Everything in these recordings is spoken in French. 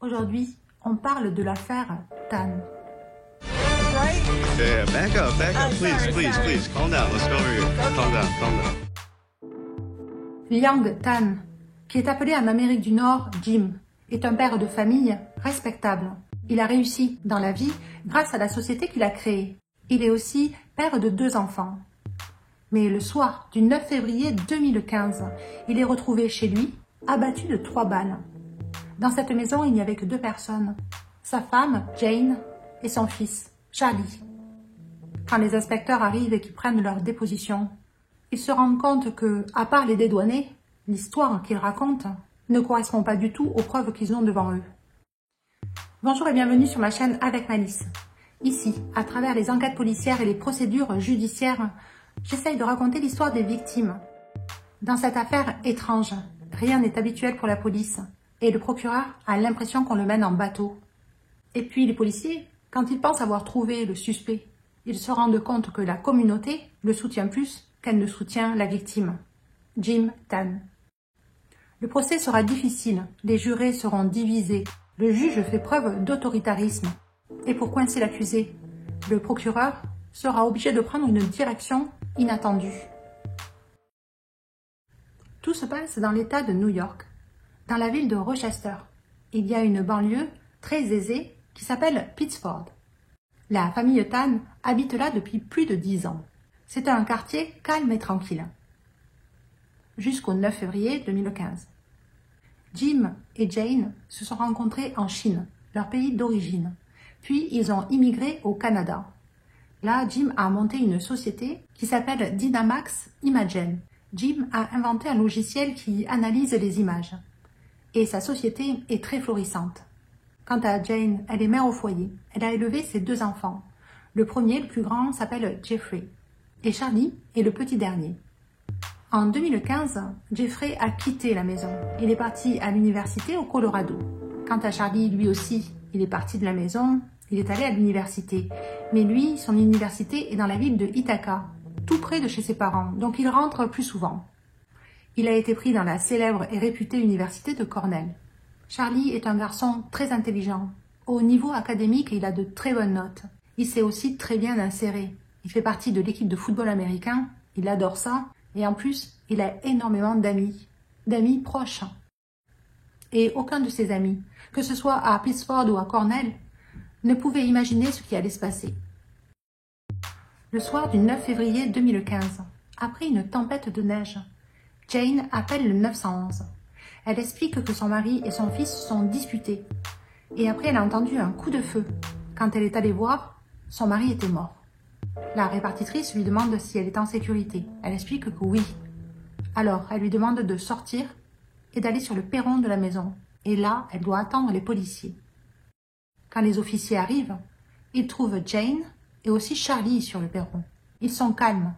Aujourd'hui, on parle de l'affaire Tan. Yeah, back up, please. Calm down, let's go over here. Calm down. Liang Tan, qui est appelé en Amérique du Nord Jim, est un père de famille respectable. Il a réussi dans la vie grâce à la société qu'il a créée. Il est aussi père de 2 enfants. Mais le soir du 9 février 2015, il est retrouvé chez lui, abattu de 3 balles. Dans cette maison, il n'y avait que 2 personnes, sa femme, Jane, et son fils, Charlie. Quand les inspecteurs arrivent et qu'ils prennent leur déposition, ils se rendent compte que, à part les dédouanés, l'histoire qu'ils racontent ne correspond pas du tout aux preuves qu'ils ont devant eux. Bonjour et bienvenue sur ma chaîne Avec Malice. Ici, à travers les enquêtes policières et les procédures judiciaires, j'essaye de raconter l'histoire des victimes. Dans cette affaire étrange, rien n'est habituel pour la police et le procureur a l'impression qu'on le mène en bateau. Et puis les policiers, quand ils pensent avoir trouvé le suspect, ils se rendent compte que la communauté le soutient plus qu'elle ne soutient la victime, Jim Tan. Le procès sera difficile, les jurés seront divisés, le juge fait preuve d'autoritarisme. Et pour coincer l'accusé, le procureur sera obligé de prendre une direction inattendue. Tout se passe dans l'État de New York, dans la ville de Rochester. Il y a une banlieue très aisée qui s'appelle Pittsford. La famille Tan habite là depuis plus de 10 ans. C'est un quartier calme et tranquille. Jusqu'au 9 février 2015. Jim et Jane se sont rencontrés en Chine, leur pays d'origine. Puis ils ont immigré au Canada. Là, Jim a monté une société qui s'appelle Dynamax Imagen. Jim a inventé un logiciel qui analyse les images. Et sa société est très florissante. Quant à Jane, elle est mère au foyer. Elle a élevé ses 2 enfants. Le premier, le plus grand, s'appelle Jeffrey. Et Charlie est le petit dernier. En 2015, Jeffrey a quitté la maison. Il est parti à l'université au Colorado. Quant à Charlie, lui aussi, il est parti de la maison. Il est allé à l'université. Mais lui, son université est dans la ville de Ithaca, tout près de chez ses parents, donc il rentre plus souvent. Il a été pris dans la célèbre et réputée université de Cornell. Charlie est un garçon très intelligent. Au niveau académique, il a de très bonnes notes. Il s'est aussi très bien inséré. Il fait partie de l'équipe de football américain. Il adore ça. Et en plus, il a énormément d'amis proches. Et aucun de ses amis, que ce soit à Pittsford ou à Cornell, ne pouvait imaginer ce qui allait se passer. Le soir du 9 février 2015, après une tempête de neige, Jane appelle le 911. Elle explique que son mari et son fils se sont disputés. Et après, elle a entendu un coup de feu. Quand elle est allée voir, son mari était mort. La répartitrice lui demande si elle est en sécurité. Elle explique que oui. Alors, elle lui demande de sortir et d'aller sur le perron de la maison. Et là, elle doit attendre les policiers. Quand les officiers arrivent, ils trouvent Jane et aussi Charlie sur le perron. Ils sont calmes.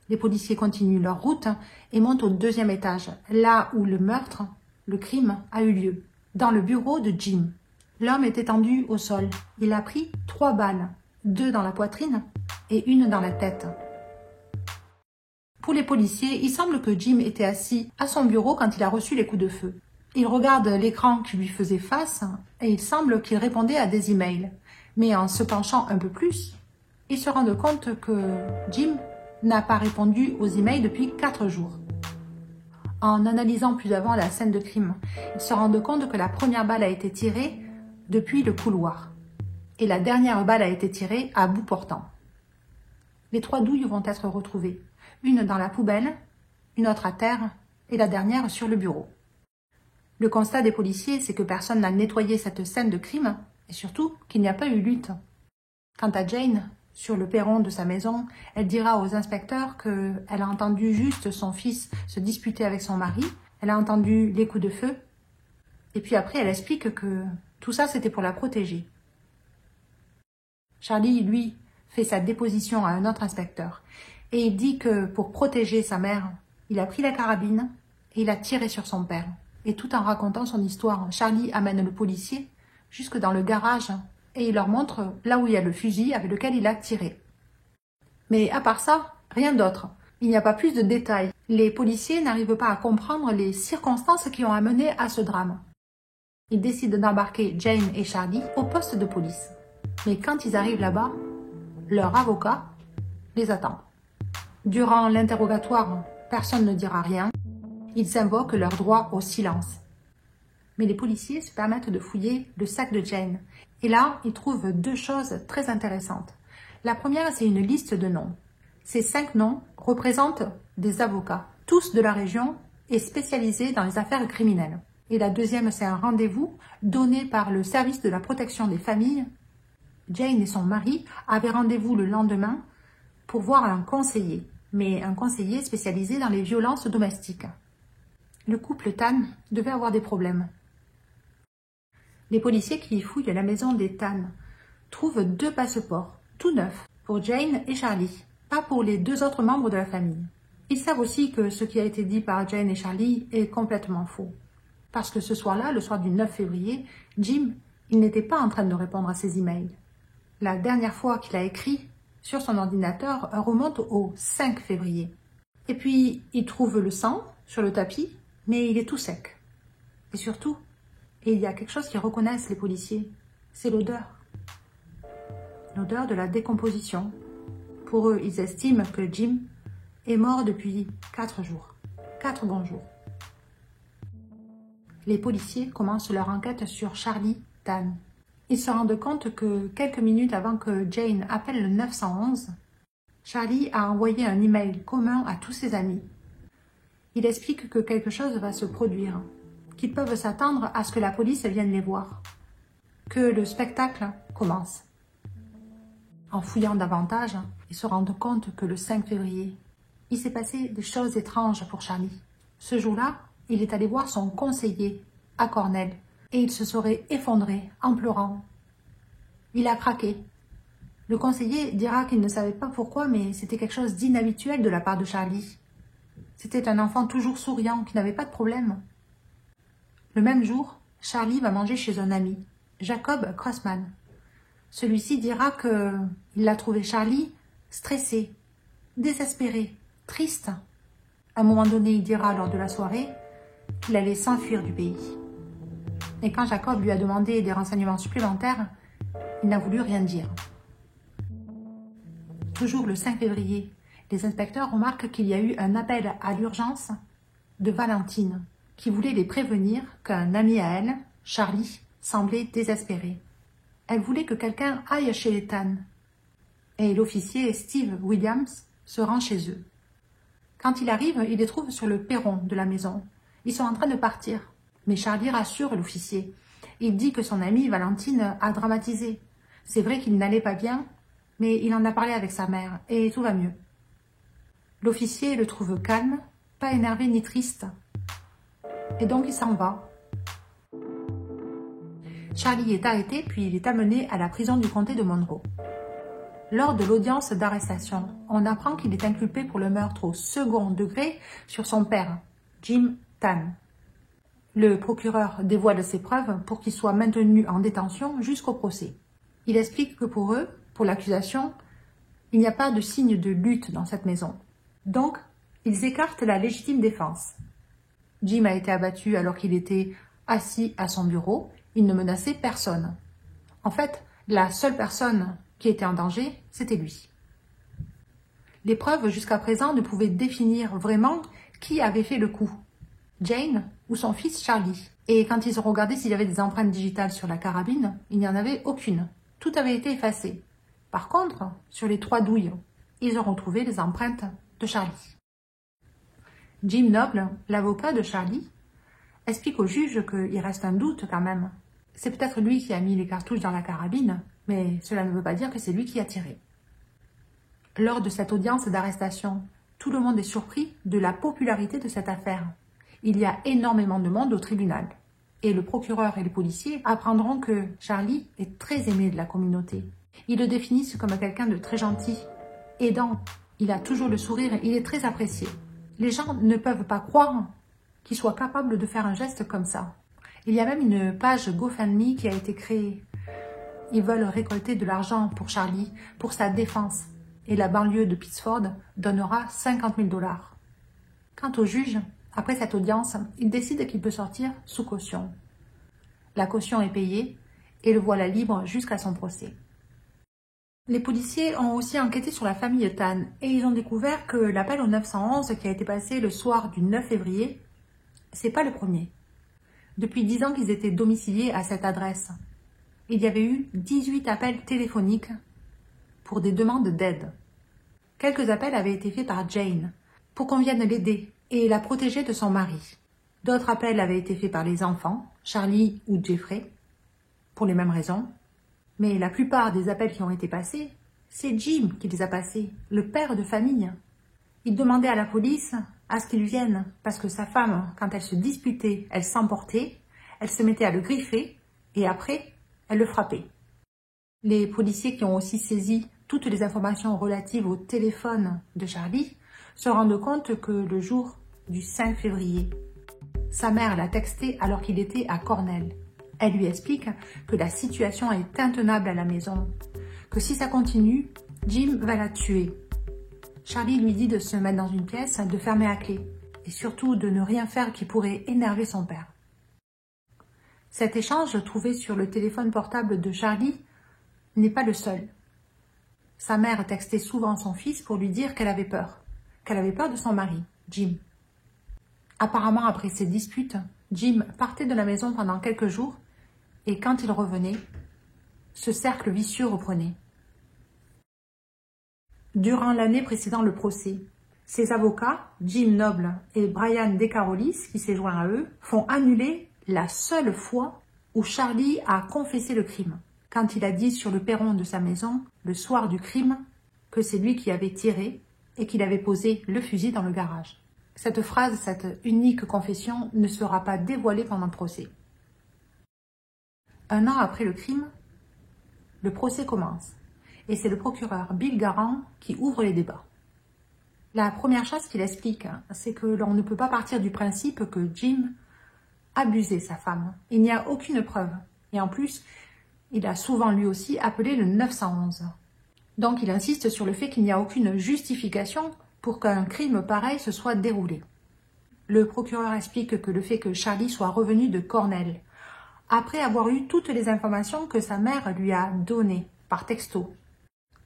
Les policiers continuent leur route et montent au 2e étage, là où le meurtre, le crime, a eu lieu, dans le bureau de Jim. L'homme est étendu au sol. Il a pris 3 balles, 2 dans la poitrine et 1 dans la tête. Pour les policiers, il semble que Jim était assis à son bureau quand il a reçu les coups de feu. Il regarde l'écran qui lui faisait face et il semble qu'il répondait à des emails. Mais en se penchant un peu plus, il se rend compte que Jim n'a pas répondu aux emails depuis 4 jours. En analysant plus avant la scène de crime, il se rend compte que la première balle a été tirée depuis le couloir et la dernière balle a été tirée à bout portant. Les 3 douilles vont être retrouvées, une dans la poubelle, une autre à terre et la dernière sur le bureau. Le constat des policiers, c'est que personne n'a nettoyé cette scène de crime et surtout qu'il n'y a pas eu lutte. Quant à Jane, sur le perron de sa maison, elle dira aux inspecteurs qu'elle a entendu juste son fils se disputer avec son mari, elle a entendu les coups de feu, et puis après elle explique que tout ça c'était pour la protéger. Charlie, lui, fait sa déposition à un autre inspecteur, et il dit que pour protéger sa mère, il a pris la carabine et il a tiré sur son père. Et tout en racontant son histoire, Charlie amène le policier jusque dans le garage et il leur montre là où il y a le fusil avec lequel il a tiré. Mais à part ça, rien d'autre. Il n'y a pas plus de détails. Les policiers n'arrivent pas à comprendre les circonstances qui ont amené à ce drame. Ils décident d'embarquer Jane et Charlie au poste de police. Mais quand ils arrivent là-bas, leur avocat les attend. Durant l'interrogatoire, personne ne dira rien. Ils invoquent leur droit au silence. Mais les policiers se permettent de fouiller le sac de Jane. Et là, ils trouvent deux choses très intéressantes. La première, c'est une liste de noms. Ces 5 noms représentent des avocats, tous de la région et spécialisés dans les affaires criminelles. Et la deuxième, c'est un rendez-vous donné par le service de la protection des familles. Jane et son mari avaient rendez-vous le lendemain pour voir un conseiller, mais un conseiller spécialisé dans les violences domestiques. Le couple Tan devait avoir des problèmes. Les policiers qui fouillent la maison des Tan trouvent 2 passeports, tout neufs, pour Jane et Charlie, pas pour les 2 autres membres de la famille. Ils savent aussi que ce qui a été dit par Jane et Charlie est complètement faux. Parce que ce soir-là, le soir du 9 février, Jim, il n'était pas en train de répondre à ses emails. La dernière fois qu'il a écrit sur son ordinateur remonte au 5 février. Et puis, il trouve le sang sur le tapis, mais il est tout sec. Et surtout, il y a quelque chose qu'ils reconnaissent, les policiers, c'est l'odeur. L'odeur de la décomposition. Pour eux, ils estiment que Jim est mort depuis 4 jours. 4 bons jours. Les policiers commencent leur enquête sur Charlie Tan. Ils se rendent compte que quelques minutes avant que Jane appelle le 911, Charlie a envoyé un email commun à tous ses amis. Il explique que quelque chose va se produire, qu'ils peuvent s'attendre à ce que la police vienne les voir, que le spectacle commence. En fouillant davantage, ils se rendent compte que le 5 février, il s'est passé des choses étranges pour Charlie. Ce jour-là, il est allé voir son conseiller à Cornell et il se serait effondré en pleurant. Il a craqué. Le conseiller dira qu'il ne savait pas pourquoi, mais c'était quelque chose d'inhabituel de la part de Charlie. C'était un enfant toujours souriant, qui n'avait pas de problème. Le même jour, Charlie va manger chez un ami, Jacob Crossman. Celui-ci dira qu'il a trouvé Charlie stressé, désespéré, triste. À un moment donné, il dira lors de la soirée qu'il allait s'enfuir du pays. Et quand Jacob lui a demandé des renseignements supplémentaires, il n'a voulu rien dire. Toujours le 5 février, les inspecteurs remarquent qu'il y a eu un appel à l'urgence de Valentine, qui voulait les prévenir qu'un ami à elle, Charlie, semblait désespéré. Elle voulait que quelqu'un aille chez les Tan. Et l'officier Steve Williams se rend chez eux. Quand il arrive, il les trouve sur le perron de la maison. Ils sont en train de partir. Mais Charlie rassure l'officier. Il dit que son amie Valentine a dramatisé. C'est vrai qu'il n'allait pas bien, mais il en a parlé avec sa mère et tout va mieux. L'officier le trouve calme, pas énervé ni triste. Et donc il s'en va. Charlie est arrêté puis il est amené à la prison du comté de Monroe. Lors de l'audience d'arrestation, on apprend qu'il est inculpé pour le meurtre au second degré sur son père, Jim Tan. Le procureur dévoile ses preuves pour qu'il soit maintenu en détention jusqu'au procès. Il explique que pour eux, pour l'accusation, il n'y a pas de signe de lutte dans cette maison. Donc, ils écartent la légitime défense. Jim a été abattu alors qu'il était assis à son bureau. Il ne menaçait personne. En fait, la seule personne qui était en danger, c'était lui. Les preuves jusqu'à présent ne pouvaient définir vraiment qui avait fait le coup, Jane ou son fils Charlie. Et quand ils ont regardé s'il y avait des empreintes digitales sur la carabine, il n'y en avait aucune. Tout avait été effacé. Par contre, sur les 3 douilles, ils ont retrouvé les empreintes de Charlie. Jim Noble, l'avocat de Charlie, explique au juge qu'il reste un doute quand même. C'est peut-être lui qui a mis les cartouches dans la carabine, mais cela ne veut pas dire que c'est lui qui a tiré. Lors de cette audience d'arrestation, tout le monde est surpris de la popularité de cette affaire. Il y a énormément de monde au tribunal. Et le procureur et les policiers apprendront que Charlie est très aimé de la communauté. Ils le définissent comme quelqu'un de très gentil, aidant. Il a toujours le sourire, il est très apprécié. Les gens ne peuvent pas croire qu'il soit capable de faire un geste comme ça. Il y a même une page GoFundMe qui a été créée. Ils veulent récolter de l'argent pour Charlie, pour sa défense. Et la banlieue de Pittsford donnera 50 000 $. Quant au juge, après cette audience, il décide qu'il peut sortir sous caution. La caution est payée et le voilà libre jusqu'à son procès. Les policiers ont aussi enquêté sur la famille Tan et ils ont découvert que l'appel au 911 qui a été passé le soir du 9 février, c'est pas le premier. Depuis 10 ans qu'ils étaient domiciliés à cette adresse, il y avait eu 18 appels téléphoniques pour des demandes d'aide. Quelques appels avaient été faits par Jane pour qu'on vienne l'aider et la protéger de son mari. D'autres appels avaient été faits par les enfants, Charlie ou Jeffrey, pour les mêmes raisons. Mais la plupart des appels qui ont été passés, c'est Jim qui les a passés, le père de famille. Il demandait à la police à ce qu'ils viennent, parce que sa femme, quand elle se disputait, elle s'emportait, elle se mettait à le griffer, et après, elle le frappait. Les policiers qui ont aussi saisi toutes les informations relatives au téléphone de Charlie se rendent compte que le jour du 5 février, sa mère l'a texté alors qu'il était à Cornell. Elle lui explique que la situation est intenable à la maison, que si ça continue, Jim va la tuer. Charlie lui dit de se mettre dans une pièce, de fermer à clé et surtout de ne rien faire qui pourrait énerver son père. Cet échange trouvé sur le téléphone portable de Charlie n'est pas le seul. Sa mère textait souvent son fils pour lui dire qu'elle avait peur de son mari, Jim. Apparemment, après ces disputes, Jim partait de la maison pendant quelques jours et quand il revenait, ce cercle vicieux reprenait. Durant l'année précédant le procès, ses avocats, Jim Noble et Brian DeCarolis, qui s'est joint à eux, font annuler la seule fois où Charlie a confessé le crime, quand il a dit sur le perron de sa maison, le soir du crime, que c'est lui qui avait tiré et qu'il avait posé le fusil dans le garage. Cette phrase, cette unique confession, ne sera pas dévoilée pendant le procès. Un an après le crime, le procès commence et c'est le procureur Bill Garand qui ouvre les débats. La première chose qu'il explique, c'est que l'on ne peut pas partir du principe que Jim abusait sa femme. Il n'y a aucune preuve. Et en plus, il a souvent lui aussi appelé le 911. Donc il insiste sur le fait qu'il n'y a aucune justification pour qu'un crime pareil se soit déroulé. Le procureur explique que le fait que Charlie soit revenu de Cornell, après avoir eu toutes les informations que sa mère lui a données par texto,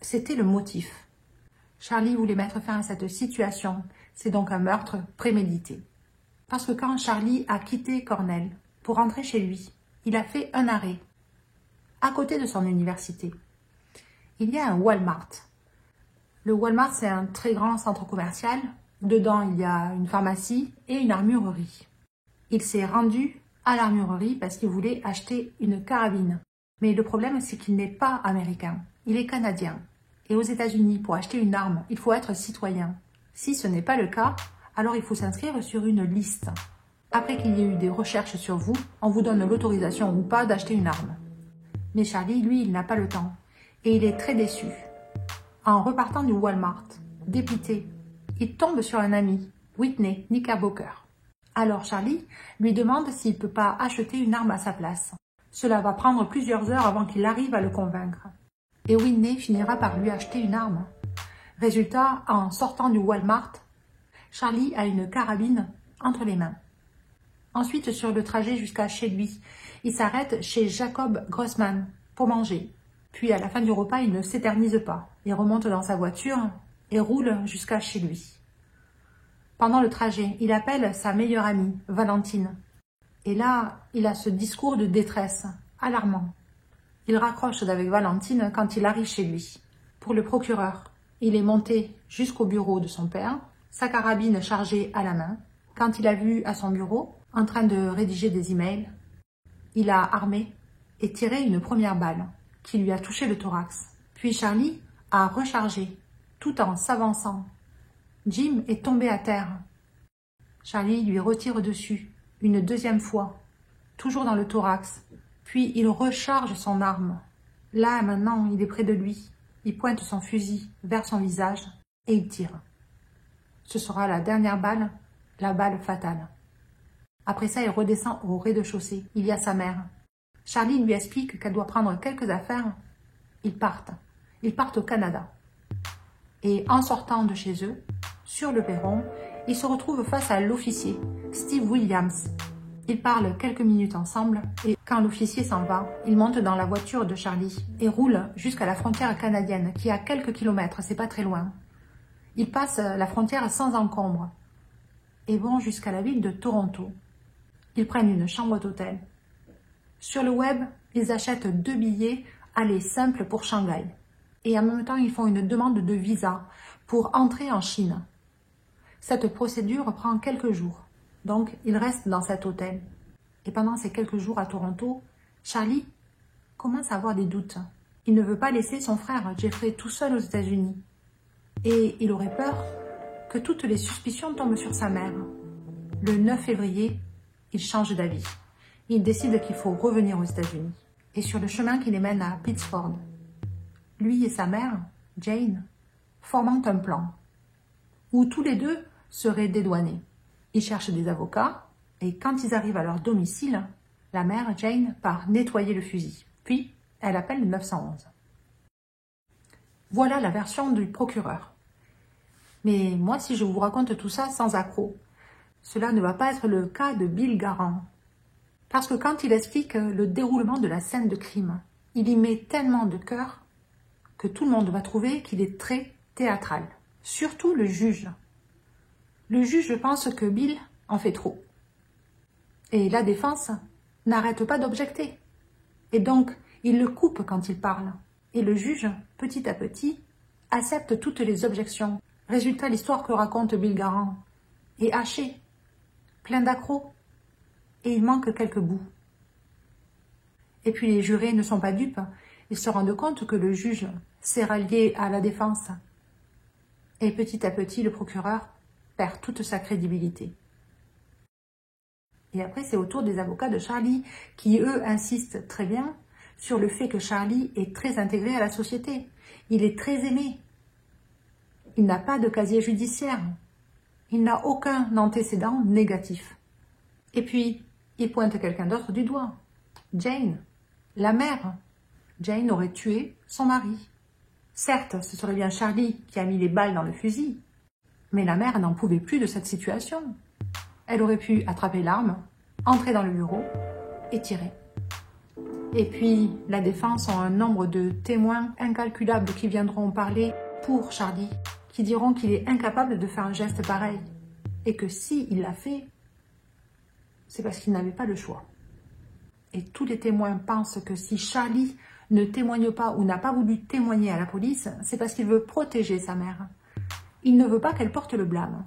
c'était le motif. Charlie voulait mettre fin à cette situation, c'est donc un meurtre prémédité. Parce que quand Charlie a quitté Cornell pour rentrer chez lui, il a fait un arrêt, à côté de son université. Il y a un Walmart. Le Walmart, c'est un très grand centre commercial. Dedans, il y a une pharmacie et une armurerie. Il s'est rendu à l'armurerie parce qu'il voulait acheter une carabine. Mais le problème, c'est qu'il n'est pas américain. Il est canadien. Et aux États-Unis, pour acheter une arme, il faut être citoyen. Si ce n'est pas le cas, alors il faut s'inscrire sur une liste. Après qu'il y ait eu des recherches sur vous, on vous donne l'autorisation ou pas d'acheter une arme. Mais Charlie, lui, il n'a pas le temps. Et il est très déçu. En repartant du Walmart, dépité, il tombe sur un ami, Whitney Knickerbocker. Alors Charlie lui demande s'il ne peut pas acheter une arme à sa place. Cela va prendre plusieurs heures avant qu'il arrive à le convaincre. Et Whitney finira par lui acheter une arme. Résultat, en sortant du Walmart, Charlie a une carabine entre les mains. Ensuite, sur le trajet jusqu'à chez lui, il s'arrête chez Jacob Grossman pour manger. Puis à la fin du repas, il ne s'éternise pas. Il remonte dans sa voiture et roule jusqu'à chez lui. Pendant le trajet, il appelle sa meilleure amie, Valentine. Et là, il a ce discours de détresse, alarmant. Il raccroche avec Valentine quand il arrive chez lui. Pour le procureur, il est monté jusqu'au bureau de son père, sa carabine chargée à la main. Quand il a vu à son bureau, en train de rédiger des emails, il a armé et tiré une première balle qui lui a touché le thorax. Puis Charlie a rechargé, tout en s'avançant. Jim est tombé à terre. Charlie lui retire dessus, une deuxième fois, toujours dans le thorax. Puis il recharge son arme. Là, maintenant, il est près de lui. Il pointe son fusil vers son visage et il tire. Ce sera la dernière balle, la balle fatale. Après ça, il redescend au rez-de-chaussée. Il y a sa mère. Charlie lui explique qu'elle doit prendre quelques affaires. Ils partent. Ils partent au Canada. Et en sortant de chez eux, sur le perron, ils se retrouvent face à l'officier, Steve Williams. Ils parlent quelques minutes ensemble et quand l'officier s'en va, il monte dans la voiture de Charlie et roule jusqu'à la frontière canadienne qui est à quelques kilomètres, c'est pas très loin. Ils passent la frontière sans encombre et vont jusqu'à la ville de Toronto. Ils prennent une chambre d'hôtel. Sur le web, ils achètent 2 billets aller simple pour Shanghai. Et en même temps, ils font une demande de visa pour entrer en Chine. Cette procédure prend quelques jours. Donc, ils restent dans cet hôtel. Et pendant ces quelques jours à Toronto, Charlie commence à avoir des doutes. Il ne veut pas laisser son frère Jeffrey tout seul aux États-Unis. Et il aurait peur que toutes les suspicions tombent sur sa mère. Le 9 février, il change d'avis. Il décide qu'il faut revenir aux États-Unis. Et sur le chemin qui les mène à Pittsford, lui et sa mère, Jane, forment un plan où tous les deux seraient dédouanés. Ils cherchent des avocats et quand ils arrivent à leur domicile, la mère, Jane, part nettoyer le fusil. Puis, elle appelle le 911. Voilà la version du procureur. Mais moi, si je vous raconte tout ça sans accroc, cela ne va pas être le cas de Bill Garand. Parce que quand il explique le déroulement de la scène de crime, il y met tellement de cœur que tout le monde va trouver qu'il est très théâtral. Surtout le juge. Le juge pense que Bill en fait trop. Et la défense n'arrête pas d'objecter. Et donc, il le coupe quand il parle. Et le juge, petit à petit, accepte toutes les objections. Résultat, l'histoire que raconte Bill Garand est hachée, plein d'accrocs, et il manque quelques bouts. Et puis les jurés ne sont pas dupes. Ils se rendent compte que le juge s'est rallié à la défense. Et petit à petit, le procureur perd toute sa crédibilité. Et après, c'est au tour des avocats de Charlie, qui, eux, insistent très bien sur le fait que Charlie est très intégré à la société. Il est très aimé. Il n'a pas de casier judiciaire. Il n'a aucun antécédent négatif. Et puis, il pointe quelqu'un d'autre du doigt. Jane, la mère. Jane aurait tué son mari. Certes, ce serait bien Charlie qui a mis les balles dans le fusil, mais la mère n'en pouvait plus de cette situation. Elle aurait pu attraper l'arme, entrer dans le bureau et tirer. Et puis, la défense a un nombre de témoins incalculables qui viendront parler pour Charlie, qui diront qu'il est incapable de faire un geste pareil, et que s'il l'a fait, c'est parce qu'il n'avait pas le choix. Et tous les témoins pensent que si Charlie ne témoigne pas ou n'a pas voulu témoigner à la police, c'est parce qu'il veut protéger sa mère. Il ne veut pas qu'elle porte le blâme.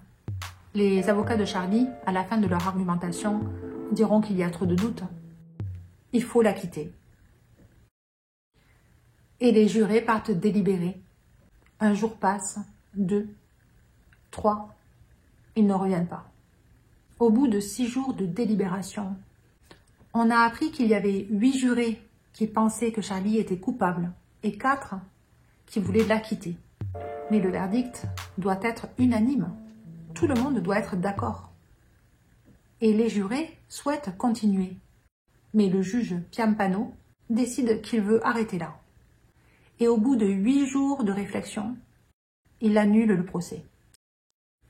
Les avocats de Charlie, à la fin de leur argumentation, diront qu'il y a trop de doutes. Il faut l'acquitter. Et les jurés partent délibérer. Un jour passe, 2, 3, ils ne reviennent pas. Au bout de 6 jours de délibération, on a appris qu'il y avait 8 jurés qui pensaient que Charlie était coupable et 4 qui voulaient l'acquitter. Mais le verdict doit être unanime. Tout le monde doit être d'accord. Et les jurés souhaitent continuer. Mais le juge Piampano décide qu'il veut arrêter là. Et au bout de 8 jours de réflexion, il annule le procès.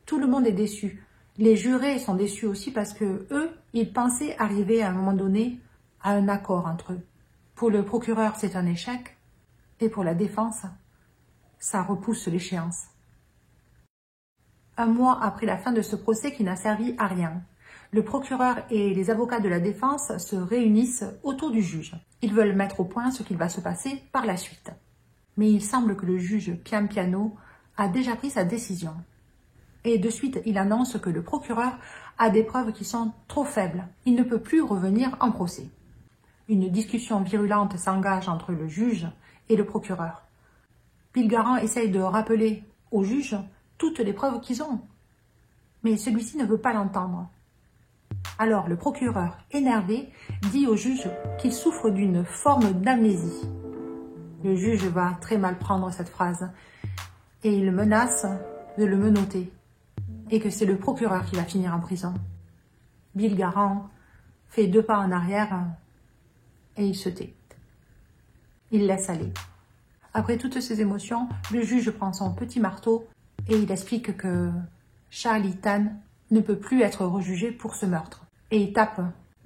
Tout le monde est déçu. Les jurés sont déçus aussi parce que eux, ils pensaient arriver à un moment donné à un accord entre eux. Pour le procureur, c'est un échec. Et pour la défense, ça repousse l'échéance. Un mois après la fin de ce procès qui n'a servi à rien, le procureur et les avocats de la défense se réunissent autour du juge. Ils veulent mettre au point ce qu'il va se passer par la suite. Mais il semble que le juge Piampiano a déjà pris sa décision. Et de suite, il annonce que le procureur a des preuves qui sont trop faibles. Il ne peut plus revenir en procès. Une discussion virulente s'engage entre le juge et le procureur. Bill Garand essaye de rappeler au juge toutes les preuves qu'ils ont. Mais celui-ci ne veut pas l'entendre. Alors le procureur, énervé, dit au juge qu'il souffre d'une forme d'amnésie. Le juge va très mal prendre cette phrase et il menace de le menotter et que c'est le procureur qui va finir en prison. Bill Garand fait 2 pas en arrière et il se tait. Il laisse aller. Après toutes ces émotions, le juge prend son petit marteau et il explique que Charlie Tan ne peut plus être rejugé pour ce meurtre. Et il tape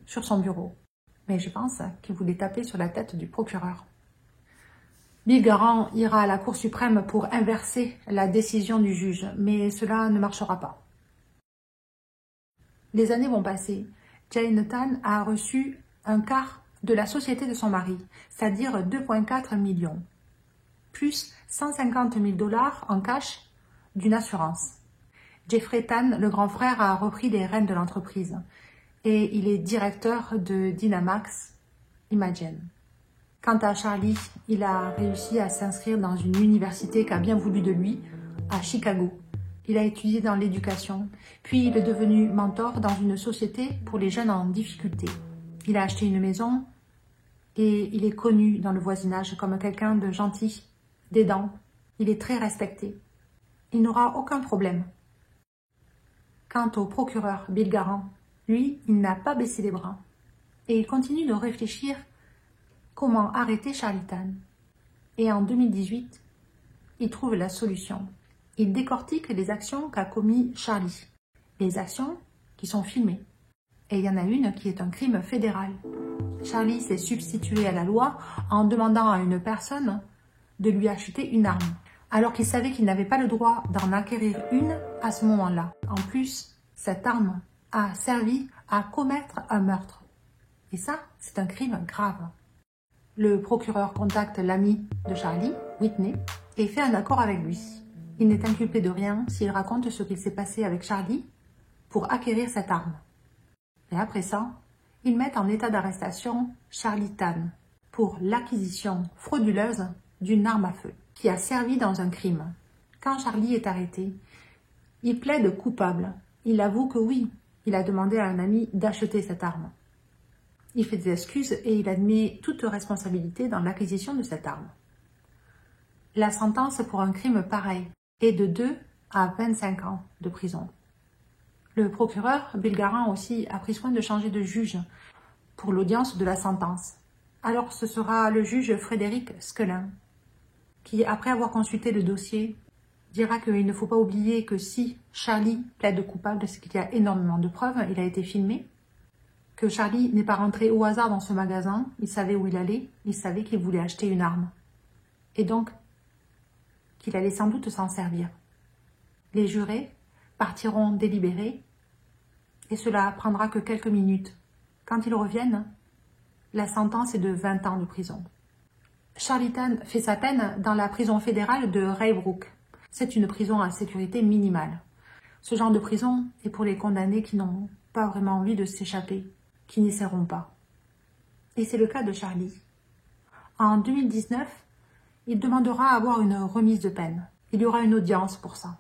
sur son bureau. Mais je pense qu'il voulait taper sur la tête du procureur. Bill Garand ira à la Cour suprême pour inverser la décision du juge, mais cela ne marchera pas. Les années vont passer. Jane Tan a reçu un quart de la société de son mari, c'est-à-dire 2,4 millions, plus 150 000 $ en cash d'une assurance. Jeffrey Tan, le grand frère, a repris les rênes de l'entreprise et il est directeur de Dynamax Imagine. Quant à Charlie, il a réussi à s'inscrire dans une université qui a bien voulu de lui, à Chicago. Il a étudié dans l'éducation, puis il est devenu mentor dans une société pour les jeunes en difficulté. Il a acheté une maison et il est connu dans le voisinage comme quelqu'un de gentil, d'aidant. Il est très respecté. Il n'aura aucun problème. Quant au procureur Bill Garand, lui, il n'a pas baissé les bras et il continue de réfléchir comment arrêter Charlie Tan. Et en 2018, il trouve la solution. Il décortique les actions qu'a commis Charlie. Les actions qui sont filmées. Et il y en a une qui est un crime fédéral. Charlie s'est substitué à la loi en demandant à une personne de lui acheter une arme, alors qu'il savait qu'il n'avait pas le droit d'en acquérir une à ce moment-là. En plus, cette arme a servi à commettre un meurtre. Et ça, c'est un crime grave. Le procureur contacte l'ami de Charlie, Whitney, et fait un accord avec lui. Il n'est inculpé de rien s'il raconte ce qu'il s'est passé avec Charlie pour acquérir cette arme. Et après ça, ils mettent en état d'arrestation Charlie Tan pour l'acquisition frauduleuse d'une arme à feu qui a servi dans un crime. Quand Charlie est arrêté, il plaide coupable. Il avoue que oui, il a demandé à un ami d'acheter cette arme. Il fait des excuses et il admet toute responsabilité dans l'acquisition de cette arme. La sentence pour un crime pareil est de 2 à 25 ans de prison. Le procureur, Bill Garand aussi, a pris soin de changer de juge pour l'audience de la sentence. Alors ce sera le juge Frédéric Scullin qui, après avoir consulté le dossier, dira qu'il ne faut pas oublier que si Charlie plaide coupable, c'est qu'il y a énormément de preuves, il a été filmé, que Charlie n'est pas rentré au hasard dans ce magasin, il savait où il allait, il savait qu'il voulait acheter une arme. Et donc, qu'il allait sans doute s'en servir. Les jurés partiront délibérer et cela prendra que quelques minutes. Quand ils reviennent, la sentence est de 20 ans de prison. Charlie Tan fait sa peine dans la prison fédérale de Raybrook. C'est une prison à sécurité minimale. Ce genre de prison est pour les condamnés qui n'ont pas vraiment envie de s'échapper, qui n'essaieront pas. Et c'est le cas de Charlie. En 2019, il demandera à avoir une remise de peine. Il y aura une audience pour ça.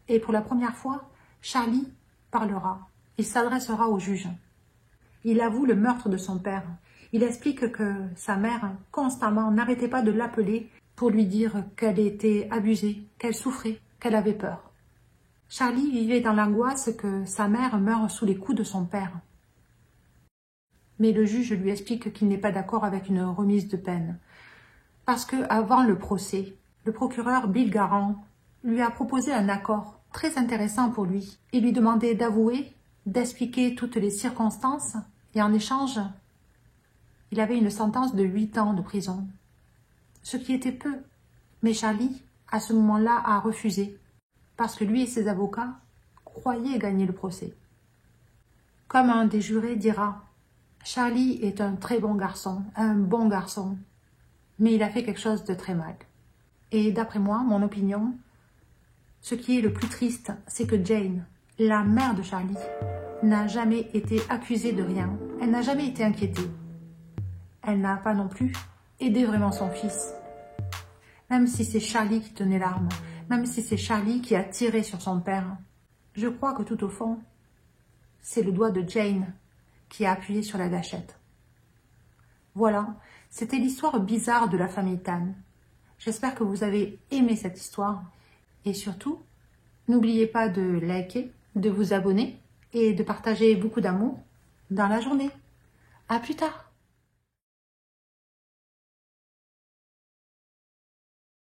Et pour la première fois, Charlie parlera. Il s'adressera au juge. Il avoue le meurtre de son père. Il explique que sa mère, constamment, n'arrêtait pas de l'appeler pour lui dire qu'elle était abusée, qu'elle souffrait, qu'elle avait peur. Charlie vivait dans l'angoisse que sa mère meure sous les coups de son père. Mais le juge lui explique qu'il n'est pas d'accord avec une remise de peine. Parce que, avant le procès, le procureur Bill Garand lui a proposé un accord très intéressant pour lui. Il lui demandait d'avouer, d'expliquer toutes les circonstances, et en échange, il avait une sentence de 8 ans de prison. Ce qui était peu. Mais Charlie, à ce moment-là, a refusé, parce que lui et ses avocats croyaient gagner le procès. Comme un des jurés dira, Charlie est un très bon garçon, un bon garçon, mais il a fait quelque chose de très mal. Et d'après moi, mon opinion, ce qui est le plus triste, c'est que Jane, la mère de Charlie, n'a jamais été accusée de rien. Elle n'a jamais été inquiétée. Elle n'a pas non plus aidé vraiment son fils. Même si c'est Charlie qui tenait l'arme, même si c'est Charlie qui a tiré sur son père, je crois que tout au fond, c'est le doigt de Jane qui a appuyé sur la gâchette. Voilà, c'était l'histoire bizarre de la famille Tan. J'espère que vous avez aimé cette histoire. Et surtout, n'oubliez pas de liker, de vous abonner et de partager beaucoup d'amour dans la journée. À plus tard!